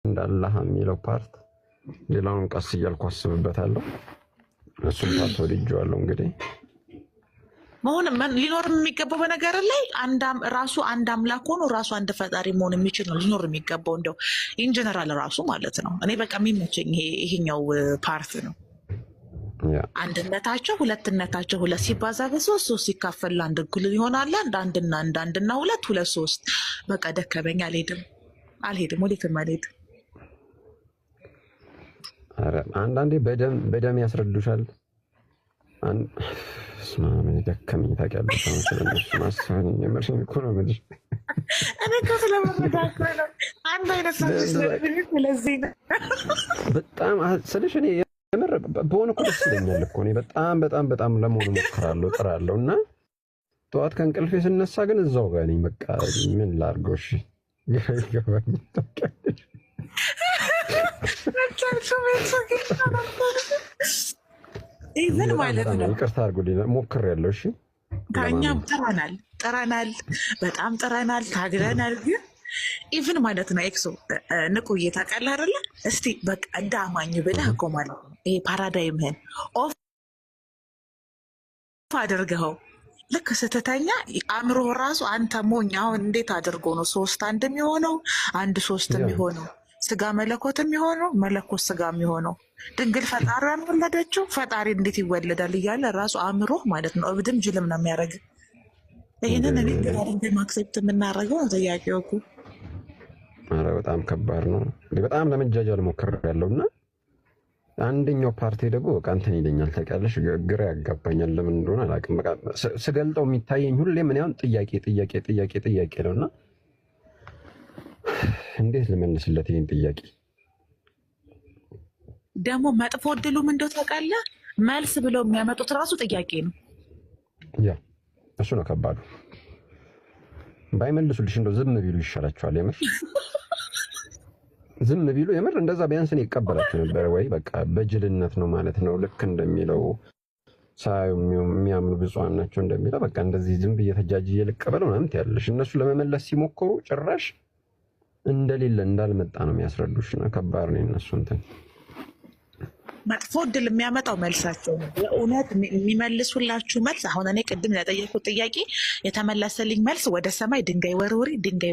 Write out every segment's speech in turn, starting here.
እንዳላህ የሚለው ፓርት ሌላውን ቀስ እያልኩ አስብበታለሁ። እሱም ፓርት ወድጄዋለሁ። እንግዲህ መሆን ሊኖር የሚገባው በነገር ላይ ራሱ አንድ አምላክ ሆኖ ራሱ አንድ ፈጣሪ መሆን የሚችል ነው ሊኖር የሚገባው እንደው ኢን ጀነራል ራሱ ማለት ነው። እኔ በቃ የሚመቸኝ ይሄኛው ፓርት ነው። አንድነታቸው ሁለትነታቸው ሁለት ሲባዛ በሶስት ሶስት ሲካፈል ለአንድ እኩል ይሆናል። አንድና ሁለት ሶስት በቃ ደከመኝ፣ አልሄድም ወዴትም አልሄድም። ኧረ አንዳንዴ በደም ያስረዱሻል። ስማምን ደከመኝ ታውቂያለሽ። ስለነሱ ማሰብን የመርሽኝ እኮ ነው የምልሽ። እኔ እኮ ስለመረዳት ነው አንድ አይነት ስለዚህ ነው በጣም ስልሽ እኔ የምር በሆነ እኮ ደስ ይለኛል እኮ እኔ በጣም ለመሆኑ እሞክራለሁ እጥራለሁ እና ጠዋት ከእንቅልፌ ስነሳ ግን እዛው ጋር ነኝ። በቃ ምን ላድርገው? እሺ ይገባኝ ታውቂያለሽ። ኢቨን ማለት ነው ይቅርታ አድርጉልኝ ሞክሬያለሁ። እሺ ታኛም ጥረናል በጣም ጥረናል ታግለናል። ግን ኢቭን ማለት ነው ኤክሶ ንቁዬ ታውቃለህ አይደለ? እስቲ በቃ እንደ አማኝ ብለህ እኮ ማለት ነው ይሄ ፓራዳይምህን ኦፍ አድርገኸው ልክ ስትተኛ አእምሮ ራሱ አንተ ሞኝ አሁን እንዴት አድርጎ ነው ሶስት አንድ የሚሆነው አንድ ሶስት የሚሆነው ስጋ መለኮት የሚሆነው መለኮት ስጋ የሚሆነው ድንግል ፈጣሪን ወለደችው ፈጣሪ እንዴት ይወለዳል እያለ ራሱ አእምሮ ማለት ነው እብድም ጅልም ነው የሚያደርግ። ይሄንን እኔ እንደ ማክሰፕት የምናደርገው ጥያቄው እኮ ኧረ በጣም ከባድ ነው። በጣም ለመጃጃል ሞክሬያለሁ እና አንደኛው ፓርቲ ደግሞ በቃ እንትን ይለኛል ታውቂያለሽ፣ ግራ ያጋባኛል። ለምን እንደሆነ አላውቅም። በቃ ስገልጠው የሚታየኝ ሁሌ ምን ያውን ጥያቄ ነውና እንዴት ልመልስለት ይሄን ጥያቄ? ደግሞ መጥፎ እድሉም እንደው ታውቃለህ መልስ ብለው የሚያመጡት ራሱ ጥያቄ ነው። ያ እሱ ነው ከባዱ። ባይመልሱልሽ እንደው ዝም ቢሉ ይሻላቸዋል። የምር ዝም ቢሉ የምር እንደዛ ቢያንስ እኔ ይቀበላቸው ነበር። ወይ በቃ በጅልነት ነው ማለት ነው ልክ እንደሚለው ሳዩ የሚያምኑ ብፁዓን ናቸው እንደሚለው በቃ እንደዚህ ዝም ብዬ ተጃጅዬ ልቀበለው ምናምን ያለሽ እነሱ ለመመለስ ሲሞክሩ ጭራሽ እንደሌለ እንዳልመጣ ነው የሚያስረዱሽ። እና ከባድ ነው የነሱ እንትን መጥፎ እድል የሚያመጣው መልሳቸው ነው። የእውነት የሚመልሱላችሁ መልስ አሁን እኔ ቅድም ለጠየቁት ጥያቄ የተመለሰልኝ መልስ ወደ ሰማይ ድንጋይ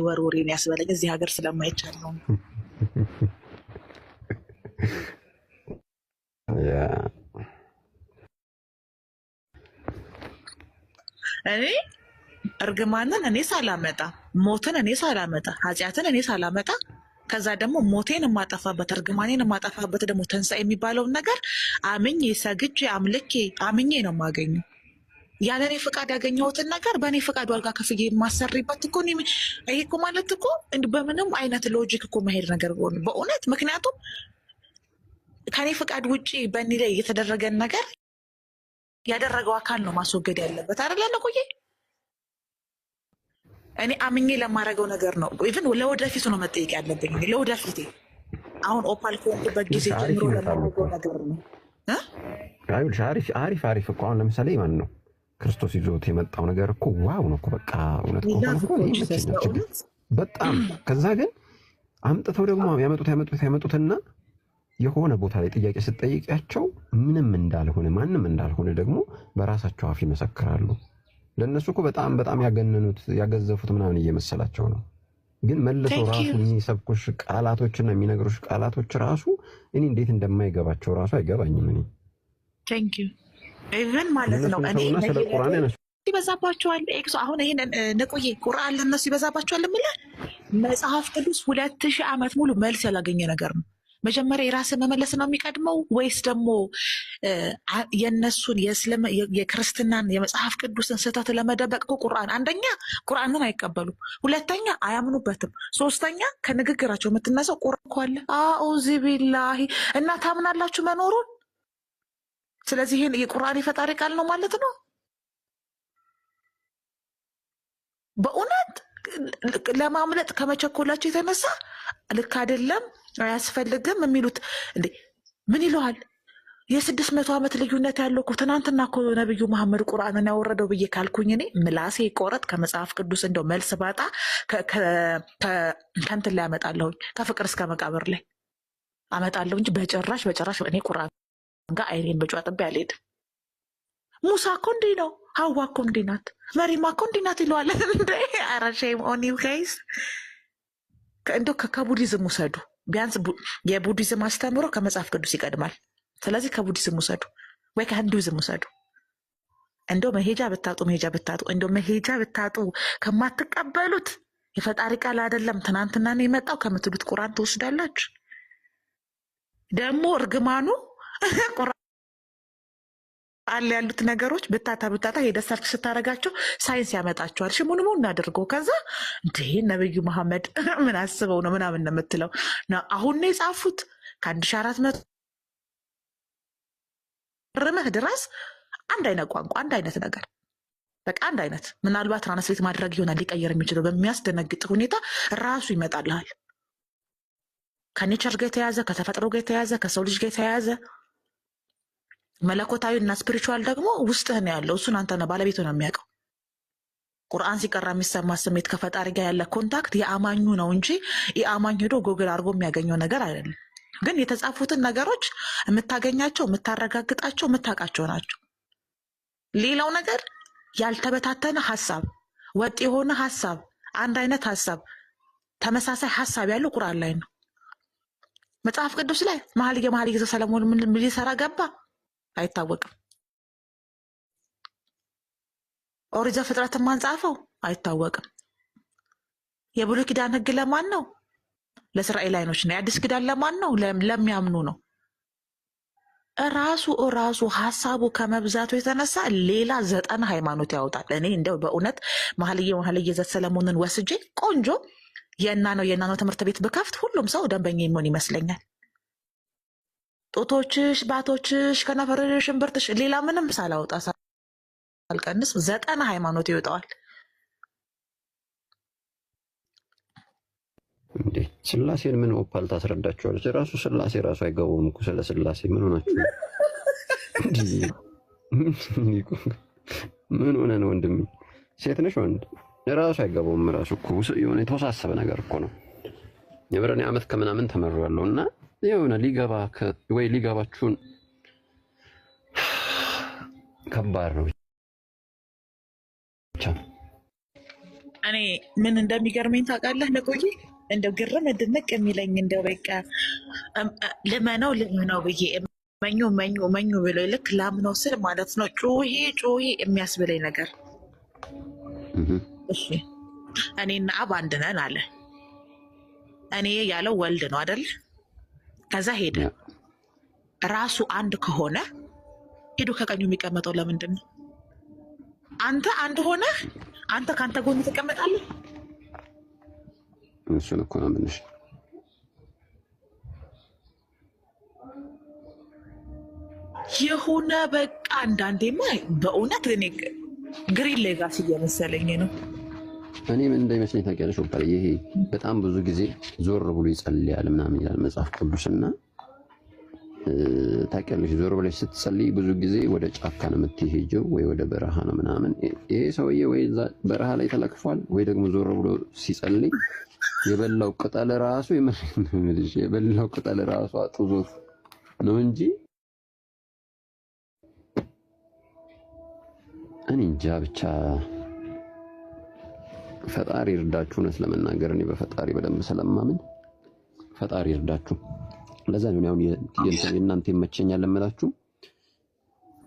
ወርውሪ ነው ያስበለኝ። እዚህ ሀገር ስለማይቻል ነው። እኔ እርግማንን እኔ ሳላመጣ ሞትን እኔ ሳላመጣ ኃጢአትን እኔ ሳላመጣ ከዛ ደግሞ ሞቴን የማጠፋበት እርግማኔን የማጠፋበት ደግሞ ትንሣኤ የሚባለውን ነገር አምኜ ሰግጄ አምኜ ነው የማገኘው። ያለ እኔ ፍቃድ ያገኘሁትን ነገር በእኔ ፍቃድ ዋጋ ከፍዬ የማሰሪበት እኮ ይሄ እኮ ማለት እኮ በምንም አይነት ሎጂክ እኮ መሄድ ነገር ሆነ በእውነት። ምክንያቱም ከኔ ፍቃድ ውጭ በእኔ ላይ የተደረገን ነገር ያደረገው አካል ነው ማስወገድ ያለበት አይደል? ቆየ እኔ አምኜ ለማድረገው ነገር ነው። ኢቭን ለወደፊቱ ነው መጠየቅ ያለብኝ። ለወደፊቴ አሁን ኦፓል ከሆንኩበት ጊዜ ጀምሮ ለማድረገው ነገር ነው። አሪፍ እኮ አሁን ለምሳሌ ማን ነው ክርስቶስ ይዞት የመጣው ነገር እኮ ዋው ነው እኮ በቃ እውነት በጣም ከዛ ግን አምጥተው ደግሞ ያመጡትና የሆነ ቦታ ላይ ጥያቄ ስትጠይቂያቸው ምንም እንዳልሆነ ማንም እንዳልሆነ ደግሞ በራሳቸው አፍ ይመሰክራሉ። ለነሱ እኮ በጣም ያገነኑት ያገዘፉት ምናምን እየመሰላቸው ነው። ግን መልሰው ራሱ የሚሰብኩሽ ቃላቶችና የሚነግሩሽ ቃላቶች ራሱ እኔ እንዴት እንደማይገባቸው ራሱ አይገባኝም። እኔ ቴንክ ዩ ኢቭን ማለት ነው እኔ ስለ ቁርአን ያነሱ ይበዛባቸዋል። ኤክሶ አሁን ይሄን ንቁዬ ቁርአን ለነሱ ይበዛባቸዋል። መጽሐፍ ቅዱስ 2000 ዓመት ሙሉ መልስ ያላገኘ ነገር ነው። መጀመሪያ የራስን መመለስ ነው የሚቀድመው ወይስ ደግሞ የነሱን የክርስትናን የመጽሐፍ ቅዱስን ስህተት ለመደበቅ? ቁርአን አንደኛ ቁርአንን አይቀበሉም፣ ሁለተኛ አያምኑበትም፣ ሶስተኛ ከንግግራቸው የምትነሳው ቁርአን እኮ አለ አኡዚ ቢላሂ እና ታምናላችሁ መኖሩን። ስለዚህ ይሄን የቁርአን የፈጣሪ ቃል ነው ማለት ነው። በእውነት ለማምለጥ ከመቸኮላቸው የተነሳ ልክ አይደለም አያስፈልግም የሚሉት እንዴ ምን ይለዋል? የ600 ዓመት ልዩነት ያለው እኮ ትናንትና እኮ ነብዩ መሐመድ ቁርአንን ያወረደው ብዬ ካልኩኝ እኔ ምላሴ ቆረጥ ከመጽሐፍ ቅዱስ እንደው መልስ ባጣ ከእንትን ላይ አመጣለሁኝ ከፍቅር እስከ መቃብር ላይ አመጣለሁ እንጂ በጭራሽ እኔ ቁርአን ጋር አይኔን በጨዋ ጥቤ አልሄድም። ሙሳ እኮ እንዲህ ነው፣ ሀዋ እኮ እንዲህ ናት፣ መሪማ እኮ እንዲህ ናት ይለዋል። እንደ ኧረ ሼም ኦን ዩ ጋይስ። እንደው ከቡዲዝም ውሰዱ፣ ቢያንስ የቡዲዝም አስተምሮ ከመጽሐፍ ቅዱስ ይቀድማል። ስለዚህ ከቡዲዝም ውሰዱ ወይ ከሂንዱይዝም ውሰዱ። እንደው መሄጃ ብታጡ ከማትቀበሉት የፈጣሪ ቃል አይደለም ትናንትና ነው የመጣው ከምትሉት ቁርአን ትወስዳላችሁ። ደግሞ እርግማኑ ቁርአን ያሉት ነገሮች ብታታ ሄደህ ሰርች ስታደርጋቸው ሳይንስ ያመጣቸዋል። እሺ ሙሉ እናድርገው። ከዛ እንዴ ነብዩ መሐመድ ምን አስበው ነው ምናምን ነው የምትለው። አሁን ነው የጻፉት ከ1400 ርመህ ድረስ አንድ አይነት ቋንቋ፣ አንድ አይነት ነገር፣ በቃ አንድ አይነት። ምናልባት ትራንስሌት ማድረግ ይሆናል ሊቀየር የሚችለው በሚያስደነግጥ ሁኔታ ራሱ ይመጣልሃል። ከኔቸር ጋር የተያዘ ከተፈጥሮ ጋር የተያዘ ከሰው ልጅ ጋር የተያዘ መለኮታዊ እና ስፒሪቹዋል ደግሞ ውስጥህ ነው ያለው። እሱን አንተ ነው ባለቤቱ ነው የሚያውቀው። ቁርአን ሲቀራ የሚሰማ ስሜት ከፈጣሪ ጋር ያለ ኮንታክት የአማኙ ነው እንጂ የአማኝ ሄዶ ጎግል አድርጎ የሚያገኘው ነገር አይደለም። ግን የተጻፉትን ነገሮች የምታገኛቸው የምታረጋግጣቸው የምታውቃቸው ናቸው። ሌላው ነገር ያልተበታተነ ሀሳብ፣ ወጥ የሆነ ሀሳብ፣ አንድ አይነት ሀሳብ፣ ተመሳሳይ ሀሳብ ያለው ቁርአን ላይ ነው። መጽሐፍ ቅዱስ ላይ መኃልየ ዘሰሎሞን ምን ሊሰራ ገባ አይታወቅም። ኦሪት ዘፍጥረትን ማን ጻፈው አይታወቅም። የብሉይ ኪዳን ሕግ ለማን ነው? ለእስራኤላውያኖች ነው። የአዲስ ኪዳን ለማን ነው? ለሚያምኑ ነው። ራሱ ሀሳቡ ከመብዛቱ የተነሳ ሌላ 90 ሃይማኖት ያወጣል። እኔ እንደው በእውነት መኃልየ ዘሰሎሞንን ወስጄ ቆንጆ የና ነው ትምህርት ቤት ብከፍት ሁሉም ሰው ደንበኛ የሚሆን ይመስለኛል። ጡቶችሽ፣ ባቶችሽ፣ ከነፈርሽ፣ እምብርትሽ ሌላ ምንም ሳላወጣ ሳልቀንስ 90 ሃይማኖት ይወጣዋል። እንዴ ስላሴን ምን ኦፓል ታስረዳቸዋለች? ራሱ ስላሴ ራሱ አይገባውም እኮ ስለ ስላሴ ምን ሆናችሁ? ምን ሆነ ነው ወንድሜ? ሴት ነሽ ወንድ? ራሱ አይገባውም። ራሱ እኮ የሆነ የተወሳሰበ ነገር እኮ ነው። የብረኔ ዓመት ከምናምን ተመሯለሁ እና የሆነ ሊገባችሁን ከባድ ነው። ብቻ እኔ ምን እንደሚገርመኝ ታውቃለህ? ለቆይ እንደው ግርም ድንቅ የሚለኝ እንደው በቃ ልመነው ብዬ መኙ ብሎ ልክ ላምነው ስል ማለት ነው ጩሂ የሚያስብለኝ ነገር። እሺ እኔና አብ አንድ ነን አለ። እኔ ያለው ወልድ ነው አይደል? ከዛ ሄደ። ራሱ አንድ ከሆነ ሄዶ ከቀኙ የሚቀመጠው ለምንድን ነው? አንተ አንድ ሆነ አንተ ከአንተ ጎን ትቀመጣለህ? እሱን እኮ ነው የምልሽ። የሆነ በቃ አንዳንዴማ በእውነት እኔ ግሪን ሌጋሲ እየመሰለኝ ነው። እኔ ምን እንደሚመስለኝ ታውቂያለሽ? ይሄ በጣም ብዙ ጊዜ ዞር ብሎ ይጸልያል ምናምን ይላል መጽሐፍ ቅዱስና ታውቂያለሽ፣ ዞር ብለሽ ስትጸልይ ብዙ ጊዜ ወደ ጫካ ነው የምትሄጂው ወይ ወደ በረሃ ነው ምናምን። ይሄ ሰውዬ ወይ በረሃ ላይ ተለክፏል ወይ ደግሞ ዞር ብሎ ሲጸልይ የበላው ቅጠል ራሱ የበላው ቅጠል ራሱ አጥዞት ነው እንጂ እኔ እንጃ። ብቻ ፈጣሪ ይርዳችሁ። እውነት ለመናገር እኔ በፈጣሪ በደንብ ስለማምን ፈጣሪ ይርዳችሁ። ለዛ ነው አሁን የእናንተ ይመቸኛል የምላችሁ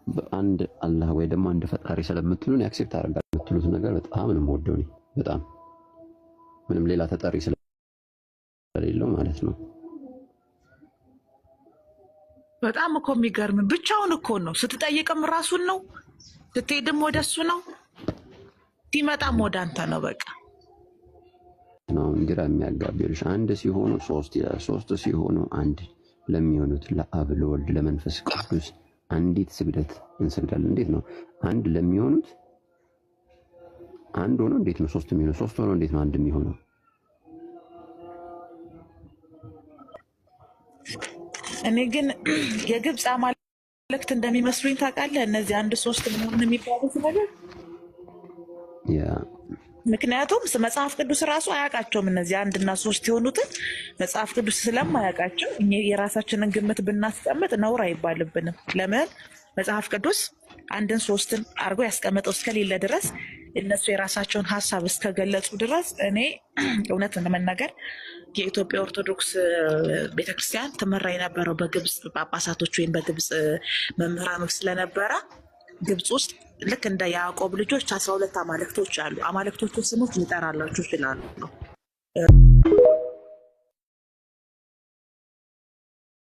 በአንድ አላህ ወይ ደግሞ አንድ ፈጣሪ ስለምትሉን አክሴፕት አደርጋለሁ የምትሉት ነገር በጣም ነው የምወደው እኔ በጣም ምንም ሌላ ተጠሪ ስለሌለው ማለት ነው። በጣም እኮ የሚገርም ብቻውን እኮ ነው። ስትጠይቅም ራሱን ነው፣ ስትሄድም ወደሱ ነው፣ ሲመጣም ወደ አንተ ነው። በቃ ነው ግራ የሚያጋቢልሽ አንድ ሲሆኑ ሶስት ይላል፣ ሶስት ሲሆኑ አንድ ለሚሆኑት ለአብ ለወልድ ለመንፈስ ቅዱስ አንዲት ስግደት እንሰግዳለን። እንዴት ነው አንድ ለሚሆኑት አንድ ሆኖ እንዴት ነው ሶስት የሚሆነው? ሶስት ሆኖ እንዴት ነው አንድ የሚሆነው? እኔ ግን የግብፅ አማልክት እንደሚመስሉኝ ታውቃለህ? እነዚህ 1 3 ምናምን የሚባሉት ነገር ምክንያቱም መጽሐፍ ቅዱስ ራሱ አያውቃቸውም። እነዚህ 1 እና 3 የሆኑትን መጽሐፍ ቅዱስ ስለማያውቃቸው የራሳችንን ግምት ብናስቀምጥ ነውር አይባልብንም። ለምን መጽሐፍ ቅዱስ 1 3 አድርጎ ያስቀመጠው እስከሌለ ድረስ እነሱ የራሳቸውን ሀሳብ እስከገለጹ ድረስ እኔ እውነት ለመናገር የኢትዮጵያ ኦርቶዶክስ ቤተክርስቲያን ትመራ የነበረው በግብፅ ጳጳሳቶች ወይም በግብፅ መምህራኖች ስለነበረ ግብፅ ውስጥ ልክ እንደ ያዕቆብ ልጆች 12 አማልክቶች አሉ። አማልክቶቹ ስሞች ሊጠራላችሁ ይችላሉ።